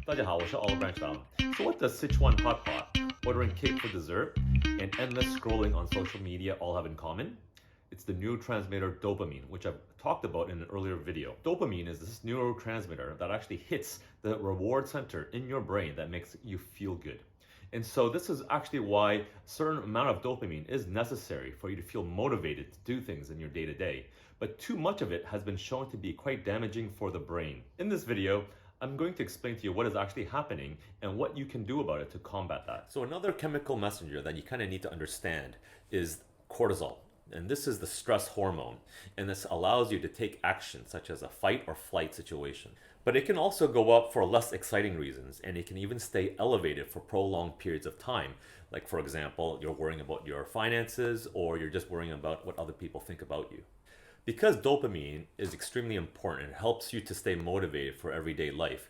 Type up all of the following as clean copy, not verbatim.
大家好，我是 Oliver Branchdown. So what does Sichuan hot pot, ordering cake for dessert, and endless scrolling on social media all have in common? It's the neurotransmitter dopamine, which I've talked about in an earlier video. Dopamine is this neurotransmitter that actually hits the reward center in your brain that makes you feel good. And so this is actually why a certain amount of dopamine is necessary for you to feel motivated to do things in your day-to-day. But too much of it has been shown to be quite damaging for the brain. In this video, I'm going to explain to you what is actually happening and what you can do about it to combat that. So another chemical messenger that you kind of need to understand is cortisol. And this is the stress hormone, and this allows you to take action such as a fight or flight situation. But it can also go up for less exciting reasons, and it can even stay elevated for prolonged periods of time. Like, for example, you're worrying about your finances, or you're just worrying about what other people think about you. Because dopamine is extremely important, it helps you to stay motivated for everyday life.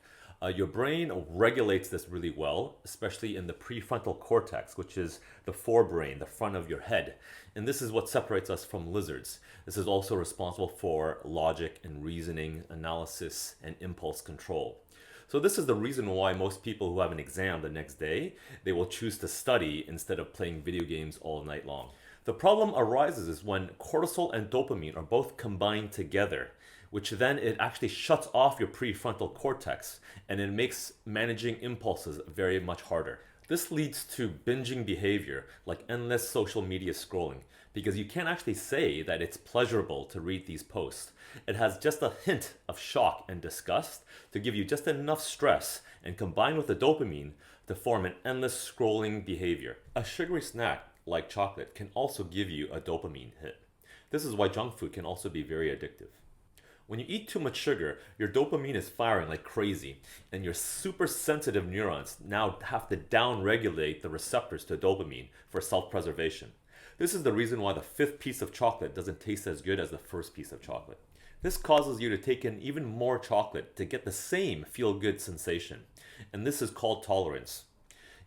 Your brain regulates this really well, especially in the prefrontal cortex, which is the forebrain, the front of your head. And this is what separates us from lizards. This is also responsible for logic and reasoning, analysis, and impulse control. So this is the reason why most people who have an exam the next day, they will choose to study instead of playing video games all night long. The problem arises is when cortisol and dopamine are both combined together, which then it actually shuts off your prefrontal cortex and it makes managing impulses very much harder. This leads to binging behavior like endless social media scrolling because you can't actually say that it's pleasurable to read these posts. It has just a hint of shock and disgust to give you just enough stress and combined with the dopamine to form an endless scrolling behavior. A sugary snack like chocolate can also give you a dopamine hit. This is why junk food can also be very addictive. When you eat too much sugar, your dopamine is firing like crazy, and your super sensitive neurons now have to down-regulate the receptors to dopamine for self-preservation. This is the reason why the fifth piece of chocolate doesn't taste as good as the first piece of chocolate. This causes you to take in even more chocolate to get the same feel-good sensation, and this is called tolerance.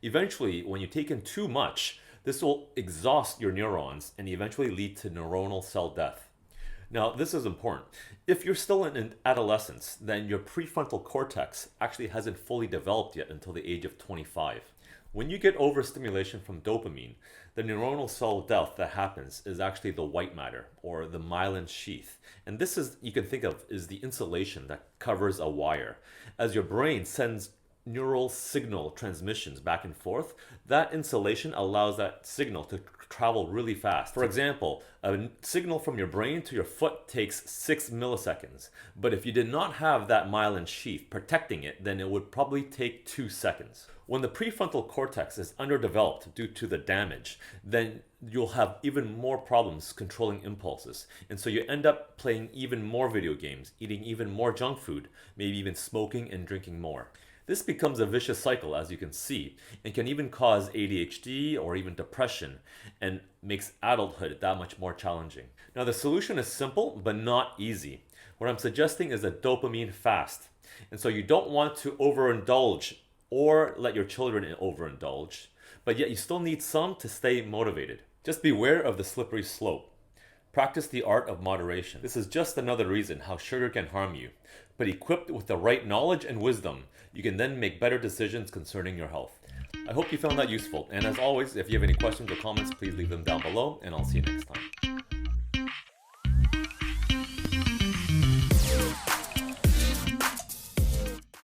Eventually, when you take in too much, this will exhaust your neurons and eventually lead to neuronal cell death. Now, this is important. If you're still in adolescence, then your prefrontal cortex actually hasn't fully developed yet until the age of 25. When you get overstimulation from dopamine, the neuronal cell death that happens is actually the white matter or the myelin sheath. And this is, you can think of, is the insulation that covers a wire. As your brain sends neural signal transmissions back and forth, that insulation allows that signal to travel really fast. For example, a signal from your brain to your foot takes 6 milliseconds. But if you did not have that myelin sheath protecting it, then it would probably take 2 seconds. When the prefrontal cortex is underdeveloped due to the damage, then you'll have even more problems controlling impulses. And so you end up playing even more video games, eating even more junk food, maybe even smoking and drinking more. This becomes a vicious cycle, as you can see, and can even cause ADHD or even depression and makes adulthood that much more challenging. Now, the solution is simple, but not easy. What I'm suggesting is a dopamine fast. And so you don't want to overindulge or let your children overindulge, but yet you still need some to stay motivated. Just beware of the slippery slope. Practice the art of moderation. This is just another reason how sugar can harm you. But equipped with the right knowledge and wisdom, you can then make better decisions concerning your health. I hope you found that useful. And as always, if you have any questions or comments, please leave them down below, and I'll see you next time.